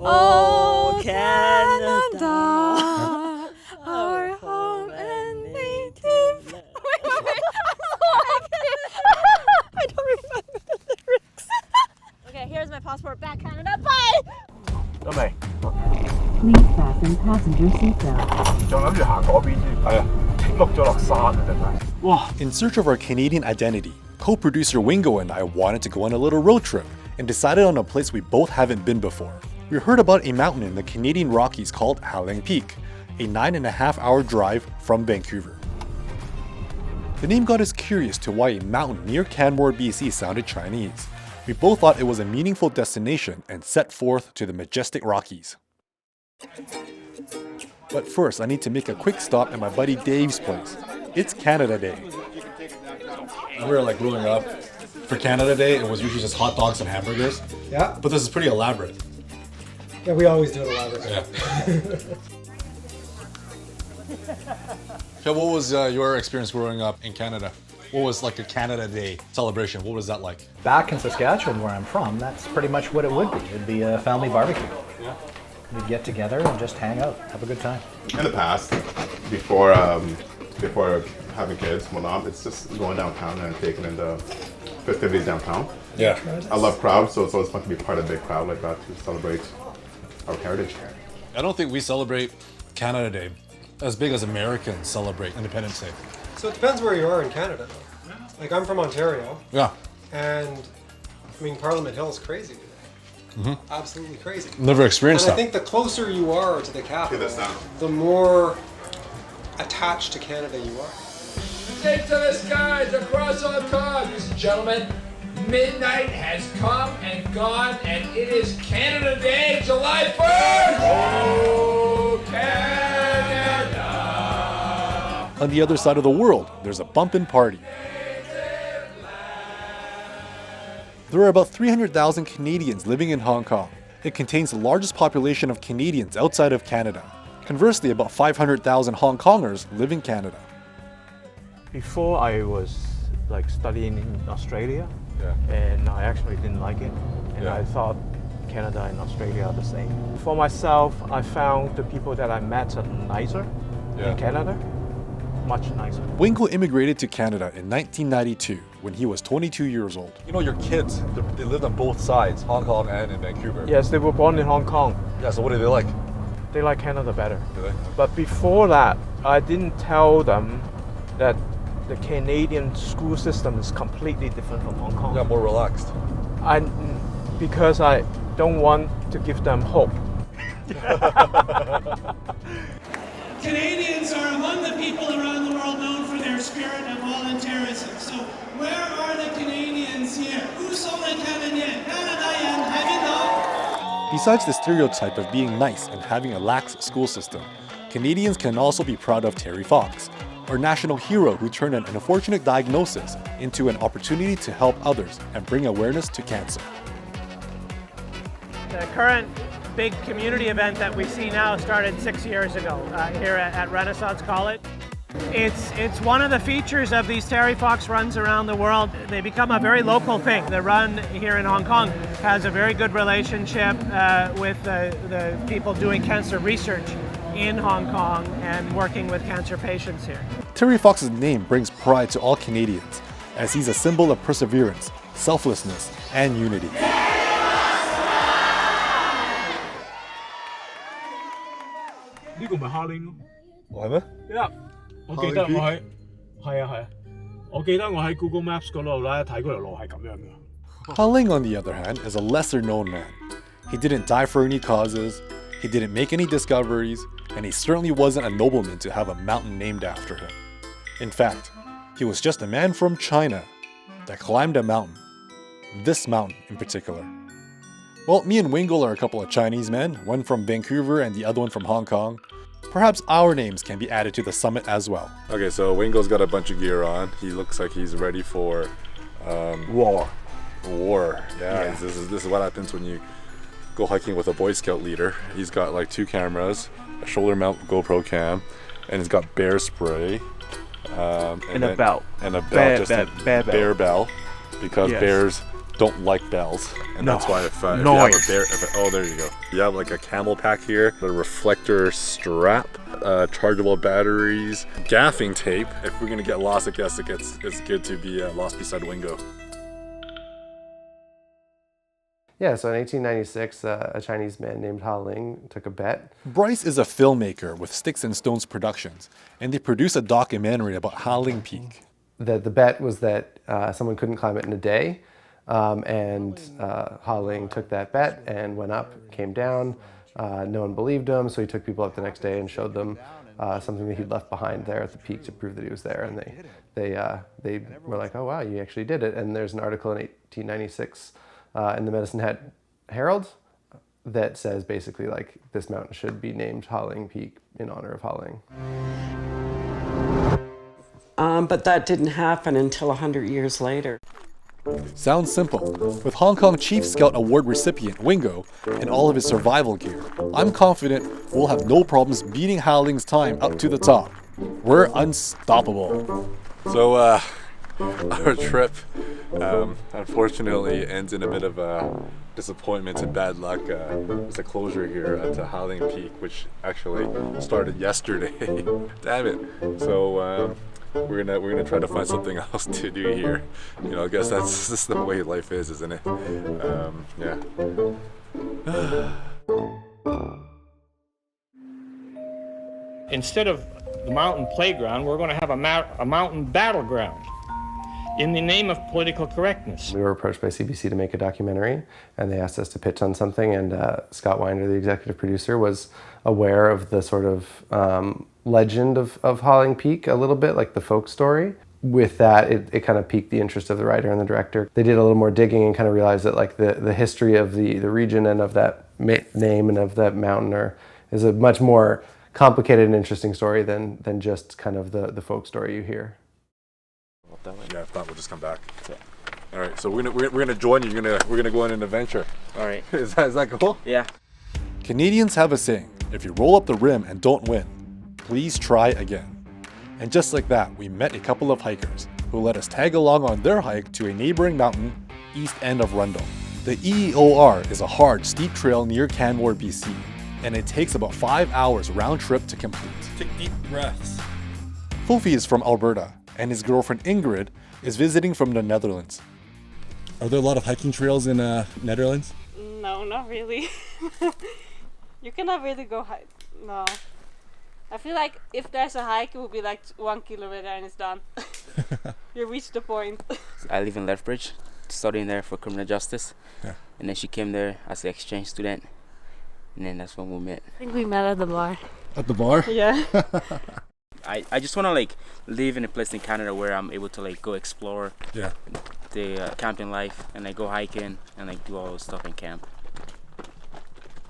Oh, Canada, our home and native. Wait. I don't remember the lyrics. Okay, here's my passport. Back Canada. Bye. Please fasten passenger seatbelt. In search of our Canadian identity, co-producer Wingo and I wanted to go on a little road trip and decided on a place we both haven't been before. We heard about a mountain in the Canadian Rockies called Haling Peak, a 9.5-hour drive from Vancouver. The name got us curious to why a mountain near Canmore, BC sounded Chinese. We both thought it was a meaningful destination and set forth to the majestic Rockies. But first, I need to make a quick stop at my buddy Dave's place. It's Canada Day. I remember growing up, for Canada Day, it was usually just hot dogs and hamburgers. Yeah. But this is pretty elaborate. Yeah, we always do it elaborate. Yeah. So what was your experience growing up in Canada? What was a Canada Day celebration? What was that like? Back in Saskatchewan, where I'm from, that's pretty much what it would be. It'd be a family barbecue. Yeah. We'd get together and just hang out, have a good time. In the past, before having kids, it's just going downtown and taking in the festivities downtown. Yeah. I love crowds, so it's always fun to be part of a big crowd like that to celebrate our heritage. I don't think we celebrate Canada Day as big as Americans celebrate Independence Day. So it depends where you are in Canada. I'm from Ontario. Yeah. And Parliament Hill is crazy today. Mm-hmm. Absolutely crazy. Never experienced and that. I think the closer you are to the capital, that's not. the more attached to Canada you are. Take to the skies across our cars, ladies and gentlemen. Midnight has come and gone, and it is Canada Day, July 1st! Oh, Canada! On the other side of the world, there's a bumpin' party. There are about 300,000 Canadians living in Hong Kong. It contains the largest population of Canadians outside of Canada. Conversely, about 500,000 Hong Kongers live in Canada. Before I was studying in Australia, and I actually didn't like it, and I thought Canada and Australia are the same. For myself, I found the people that I met are nicer in Canada, much nicer. Wingo immigrated to Canada in 1992 when he was 22 years old. You know, your kids, they lived on both sides, Hong Kong and in Vancouver. Yes, they were born in Hong Kong. Yeah, so what do they like? They like Canada better. Do they? But before that, I didn't tell them that the Canadian school system is completely different from Hong Kong. Yeah, more relaxed. Because I don't want to give them hope. Canadians are among the people around the world known for their spirit of volunteerism. So where are the Canadians here? Où sont les Canadiens? Besides the stereotype of being nice and having a lax school system, Canadians can also be proud of Terry Fox, our national hero who turned an unfortunate diagnosis into an opportunity to help others and bring awareness to cancer. The current big community event that we see now started 6 years ago here at Renaissance College. It's one of the features of these Terry Fox runs around the world. They become a very local thing. The run here in Hong Kong has a very good relationship with the people doing cancer research in Hong Kong and working with cancer patients here. Terry Fox's name brings pride to all Canadians, as he's a symbol of perseverance, selflessness, and unity. 呢個咪哈林咯。係咩？我記得我喺我記得我喺 Google Maps 嗰度咧睇嗰條路係咁樣嘅。Haling, on the other hand, is a lesser-known man. He didn't die for any causes, he didn't make any discoveries, and he certainly wasn't a nobleman to have a mountain named after him. In fact, he was just a man from China that climbed a mountain. This mountain in particular. Well, me and Wingo are a couple of Chinese men, one from Vancouver and the other one from Hong Kong. Perhaps our names can be added to the summit as well. Okay, so Wingo's got a bunch of gear on. He looks like he's ready for War. Yeah. This is what happens when you go hiking with a Boy Scout leader. He's got 2 cameras, a shoulder mount GoPro cam, and he's got bear spray. And a belt. And a belt, bear belt, because bears don't like bells, and No. that's why if you have a Noise. bear, oh, there you go. You have like a camel pack here, a reflector strap, chargeable batteries, gaffing tape. If we're gonna get lost, I guess it's good to be lost beside Wingo. Yeah, so in 1896, a Chinese man named Ha Ling took a bet. Bryce is a filmmaker with Sticks and Stones Productions, and they produce a documentary about Ha Ling Peak. The bet was that someone couldn't climb it in a day, and Ha Ling took that bet and went up, came down. No one believed him, so he took people up the next day and showed them something that he'd left behind there at the peak to prove that he was there. And they were like, "Oh wow, you actually did it!" And there's an article in 1896 in the Medicine Hat Herald that says basically like this mountain should be named Ha Ling Peak in honor of Ha Ling. But that didn't happen until 100 years later. Sounds simple. With Hong Kong Chief Scout Award recipient Wingo and all of his survival gear, I'm confident we'll have no problems beating Ha Ling's time up to the top. We're unstoppable. So our trip unfortunately ends in a bit of disappointment and bad luck. There's a closure here at Ha Ling Peak, which actually started yesterday. Damn it. So we're gonna try to find something else to do here. You know, I guess that's just the way life is, isn't it? Yeah. Instead of the mountain playground, we're going to have a mountain battleground in the name of political correctness. We were approached by CBC to make a documentary, and they asked us to pitch on something, and Scott Winder, the executive producer, was aware of the sort of legend of Ha Ling Peak a little bit, like the folk story. With that, it kind of piqued the interest of the writer and the director. They did a little more digging and kind of realized that like the history of the region and of that name and of that mountain is a much more complicated and interesting story than just kind of the folk story you hear. Yeah, if not, we'll just come back. All right, so we're gonna join you. We're gonna go on an adventure. All right. Is that cool? Yeah. Canadians have a saying: if you roll up the rim and don't win, please try again. And just like that, we met a couple of hikers who let us tag along on their hike to a neighboring mountain, east end of Rundle. The EEOR is a hard, steep trail near Canmore, BC, and it takes about 5 hours round trip to complete. Take deep breaths. Fofi is from Alberta, and his girlfriend Ingrid is visiting from the Netherlands. Are there a lot of hiking trails in Netherlands? No, not really. You cannot really go hike. No. I feel like if there's a hike, it will be like 1 kilometer and it's done. You reach the point. I live in Lethbridge, studying there for criminal justice. Yeah. And then she came there as an exchange student. And then that's when we met. I think we met at the bar. At the bar? Yeah. I just want to like live in a place in Canada where I'm able to like go explore the camping life and like go hiking and like do all those stuff in camp.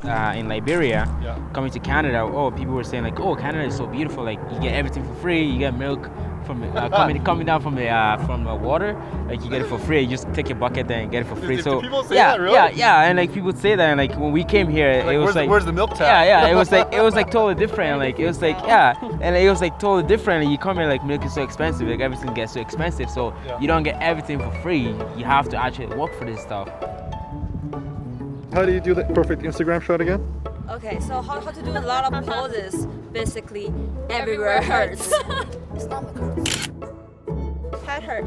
In Liberia, coming to Canada, people were saying like, oh, Canada is so beautiful. Like you get everything for free. You get milk from coming down from the water. Like you get it for free. You just take your bucket there and get it for free. So people say that, really? yeah, and like people say that. And like when we came here, it was like, where's the milk tap? Yeah, it was like totally different. Like it was like and it was like totally different. And you come here like milk is so expensive. Like everything gets so expensive. So you don't get everything for free. You have to actually work for this stuff. How do you do the perfect Instagram shot again? Okay, so how to do a lot of poses. Basically, everywhere hurts. Stomach hurts. Head hurt.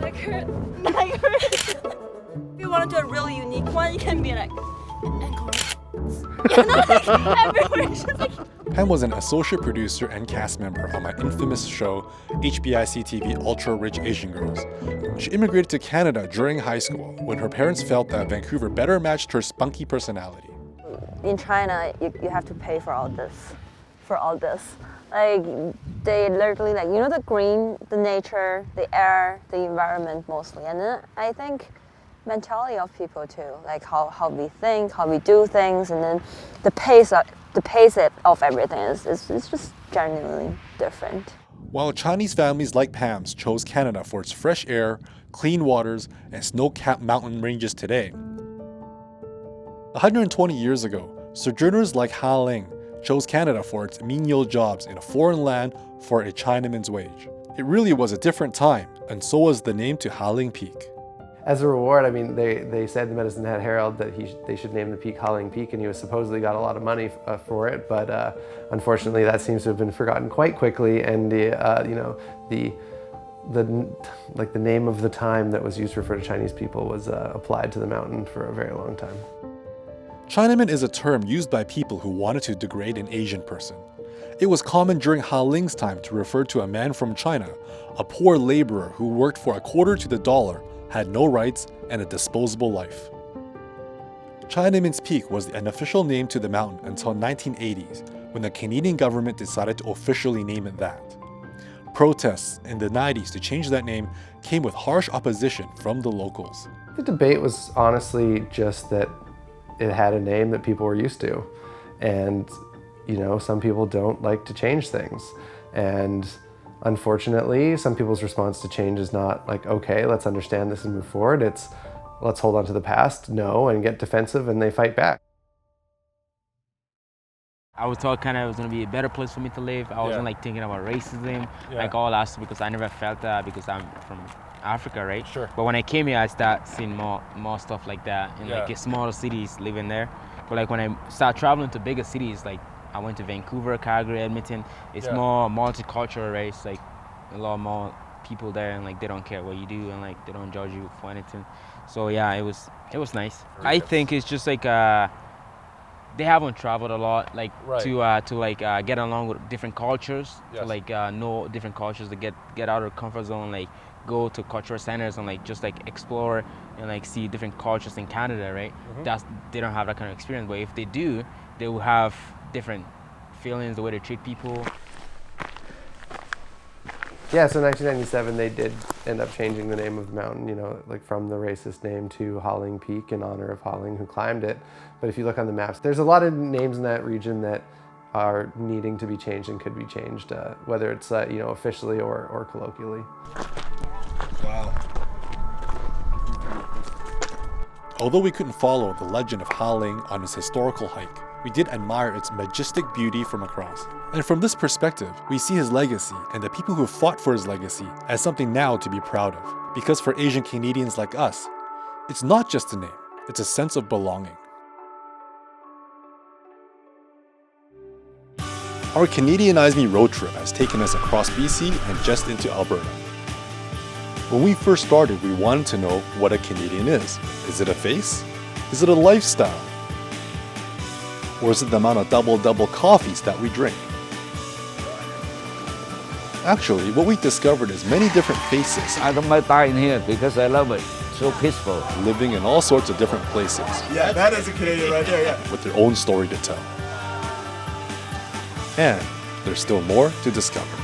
Leg hurt. Leg hurt. If you want to do a really unique one, you can be like ankle. Everywhere. It's just like. Pam was an associate producer and cast member on my infamous show, HBIC TV Ultra Rich Asian Girls. She immigrated to Canada during high school when her parents felt that Vancouver better matched her spunky personality. In China, you have to pay for all this. Like, they literally, like, you know, the green, the nature, the air, the environment mostly. And then I think mentality of people too, like how we think, how we do things, and then the pace of everything is just genuinely different. While Chinese families like Pam's chose Canada for its fresh air, clean waters, and snow-capped mountain ranges today, 120 years ago, sojourners like Ha Ling chose Canada for its menial jobs in a foreign land for a Chinaman's wage. It really was a different time, and so was the name to Ha Ling Peak. As a reward, I mean, they said the Medicine Hat Herald that they should name the peak Howling Peak, and he was supposedly got a lot of money for it, but unfortunately that seems to have been forgotten quite quickly, and the name of the time that was used to refer to Chinese people was applied to the mountain for a very long time. Chinaman is a term used by people who wanted to degrade an Asian person. It was common during Ha Ling's time to refer to a man from China, a poor laborer who worked for a quarter to the dollar, had no rights, and a disposable life. Chinaman's Peak was the unofficial name to the mountain until 1980s, when the Canadian government decided to officially name it that. Protests in the 90s to change that name came with harsh opposition from the locals. The debate was honestly just that it had a name that people were used to. And, some people don't like to change things. And unfortunately, some people's response to change is not like, okay, let's understand this and move forward. It's, let's hold on to the past, no, and get defensive, and they fight back. I was told Canada was going to be a better place for me to live. I wasn't thinking about racism, all that stuff, because I never felt that because I'm from Africa, right? Sure. But when I came here, I started seeing more stuff like that in smaller cities, living there. But when I started traveling to bigger cities, I went to Vancouver, Calgary, Edmonton. It's more multicultural, right? It's a lot more people there, and they don't care what you do, and they don't judge you for anything. So yeah, it was nice. I think it's just they haven't traveled a lot, to get along with different cultures, to know different cultures, to get out of their comfort zone, go to cultural centers and just explore and see different cultures in Canada, right? They don't have that kind of experience, but if they do, they will have different feelings, the way they treat people. Yeah, so in 1997 they did end up changing the name of the mountain, from the racist name to Howling Peak in honor of Howling, who climbed it. But if you look on the maps, there's a lot of names in that region that are needing to be changed and could be changed, whether it's officially or colloquially. Wow. Although we couldn't follow the legend of Howling on its historical hike, we did admire its majestic beauty from across. And from this perspective, we see his legacy and the people who fought for his legacy as something now to be proud of. Because for Asian Canadians like us, it's not just a name, it's a sense of belonging. Our Canadianize Me road trip has taken us across BC and just into Alberta. When we first started, we wanted to know what a Canadian is. Is it a face? Is it a lifestyle? Or is it the amount of double coffees that we drink? Actually, what we discovered is many different faces. I don't mind dying here because I love it. So peaceful. Living in all sorts of different places. Yeah, that is a Canadian right there, yeah. With their own story to tell. And there's still more to discover.